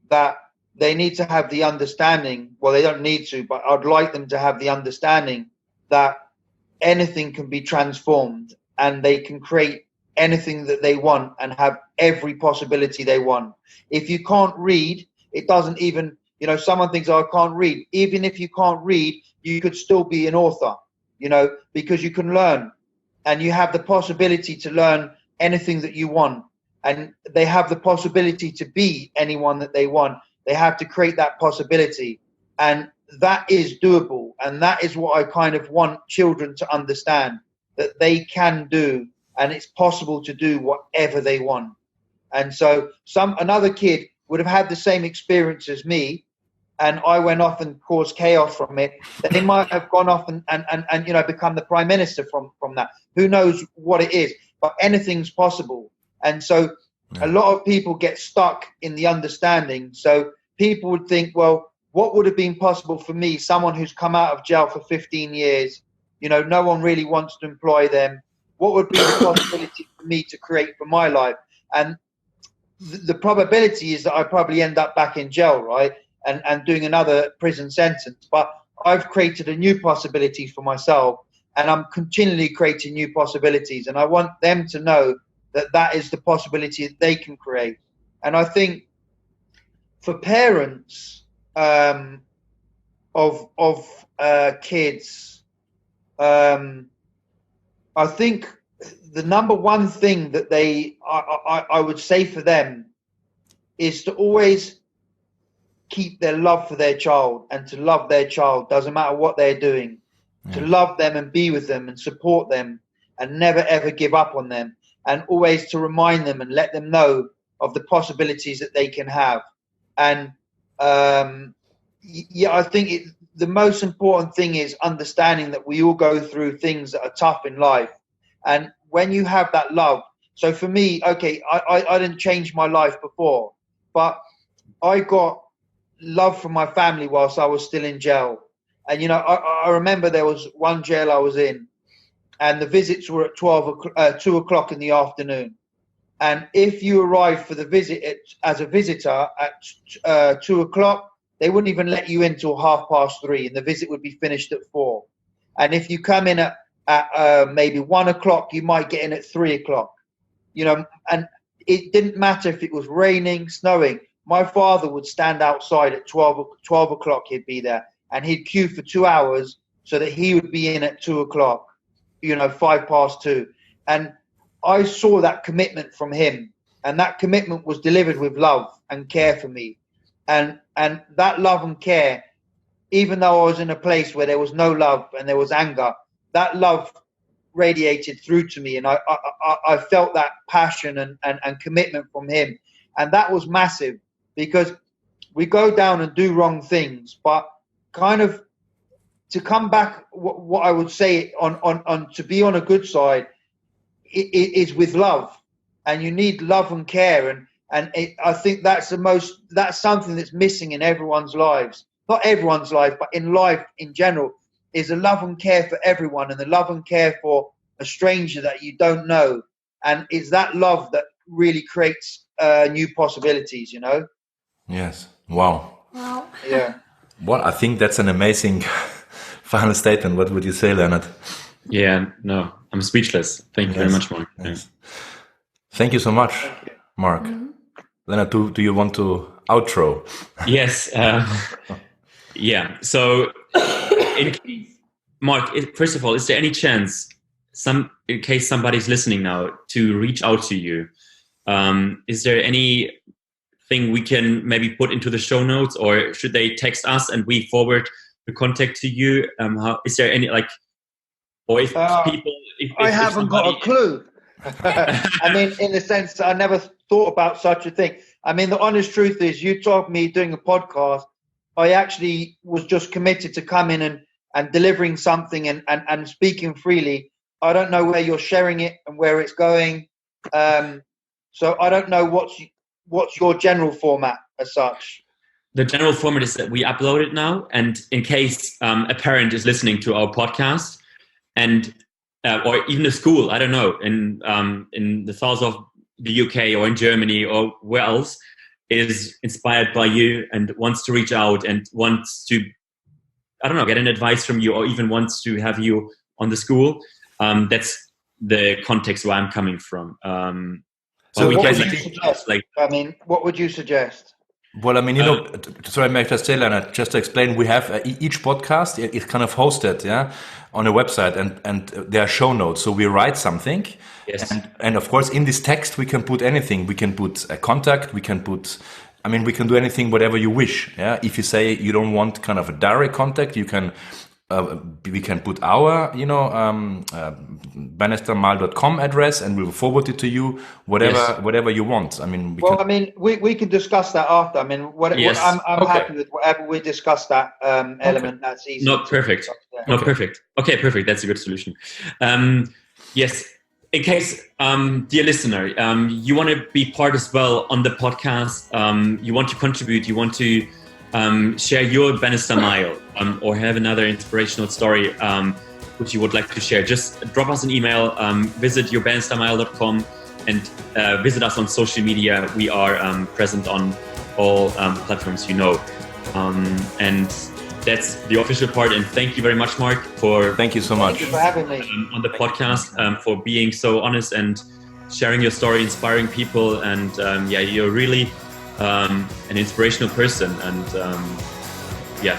that they need to have the understanding, well, they don't need to, but I'd like them to have the understanding that anything can be transformed and they can create anything that they want and have every possibility they want. If you can't read, it doesn't even, someone thinks, I can't read. Even if you can't read, you could still be an author, because you can learn and you have the possibility to learn anything that you want. And they have the possibility to be anyone that they want. They have to create that possibility. And that is doable. And that is what I kind of want children to understand, that they can do, and it's possible to do whatever they want. And so another kid would have had the same experience as me, and I went off and caused chaos from it. They might have gone off and become the prime minister from that. Who knows what it is, but anything's possible. And so a lot of people get stuck in the understanding. So people would think, well, what would have been possible for me, someone who's come out of jail for 15 years, no one really wants to employ them. What would be the possibility for me to create for my life? And the probability is that I probably end up back in jail, right? And doing another prison sentence. But I've created a new possibility for myself, and I'm continually creating new possibilities. And I want them to know that is the possibility that they can create. And I think for parents of kids, I think the number one thing that I would say for them is to always keep their love for their child, and to love their child, doesn't matter what they're doing, to love them and be with them and support them and never ever give up on them, and always to remind them and let them know of the possibilities that they can have. And I think the most important thing is understanding that we all go through things that are tough in life. And when you have that love, so for me, okay, I didn't change my life before, but I got love from my family whilst I was still in jail. And, you know, I remember there was one jail I was in, and the visits were at 2 o'clock in the afternoon. And if you arrived for the visit as a visitor at 2 o'clock, they wouldn't even let you in till 3:30, and the visit would be finished at 4. And if you come in at maybe 1 o'clock, you might get in at 3 o'clock. You know, and it didn't matter if it was raining, snowing. My father would stand outside at 12 o'clock. He'd be there, and he'd queue for 2 hours so that he would be in at 2 o'clock, you know, 2:05. And I saw that commitment from him, and that commitment was delivered with love and care for me. And that love and care, even though I was in a place where there was no love and there was anger, that love radiated through to me, and I felt that passion and commitment from him. And that was massive, because we go down and do wrong things, but kind of to come back, what I would say on to be on a good side, it is with love, and you need love and care, and I think that's something that's missing in everyone's lives. Not everyone's life, but in life in general, is a love and care for everyone, and the love and care for a stranger that you don't know. And it's that love that really creates new possibilities, you know? Yes. Wow. Wow. Yeah. Well, I think that's an amazing final statement. What would you say, Leonard? Yeah, no, I'm speechless. Thank you very much, Mark. Yes. Thank you so much, Mark. Leonard, do you want to outro? Yes. Yeah. So, Mark, first of all, is there any chance, in case somebody's listening now, to reach out to you? Is there anything we can maybe put into the show notes, or should they text us and we forward the contact to you? Is there any or if people? I haven't got a clue. I mean, in the sense that I never thought about such a thing. I mean, the honest truth is, you told me doing a podcast, I actually was just committed to coming and delivering something and speaking freely. I don't know where you're sharing it and where it's going. So I don't know what's your general format as such. The general format is that we upload it now, and in case a parent is listening to our podcast, and or even a school, I don't know, in the south of the UK or in Germany or where else, is inspired by you and wants to reach out and wants to, I don't know, get an advice from you, or even wants to have you on the school. That's the context where I'm coming from. So what would you suggest? What would you suggest? Well, I mean, you know, sorry, may I just say, Leonard, just to explain, we have each podcast is kind of hosted, on a website, and there are show notes. So we write something, yes, and of course, in this text, we can put anything. We can put a contact. We can put, I mean, we can do anything, whatever you wish. Yeah, if you say you don't want kind of a direct contact, you can. We can put our, bannistermile.com address, and we'll forward it to you, whatever you want. I mean, we can discuss that after. I mean, I'm happy with whatever we discuss that element. That's easy. Not perfect. Perfect. Okay, perfect. That's a good solution. Yes. In case, dear listener, you want to be part as well on the podcast, you want to contribute, you want to share your Bannister Mile, or have another inspirational story which you would like to share, just drop us an email, visit yourbannistermile.com, and visit us on social media. We are present on all platforms, and that's the official part. And thank you very much, Mark, thank you so much. Thank you for having me on the podcast, for being so honest and sharing your story, inspiring people. And you're really an inspirational person, and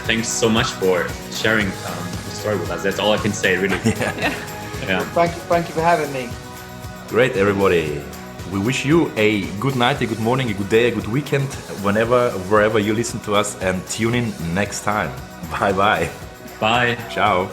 thanks so much for sharing the story with us. That's all I can say, really. Thank you for having me. Great, everybody. We wish you a good night, a good morning, a good day, a good weekend, wherever you listen to us, and tune in next time. Bye. Bye. Ciao.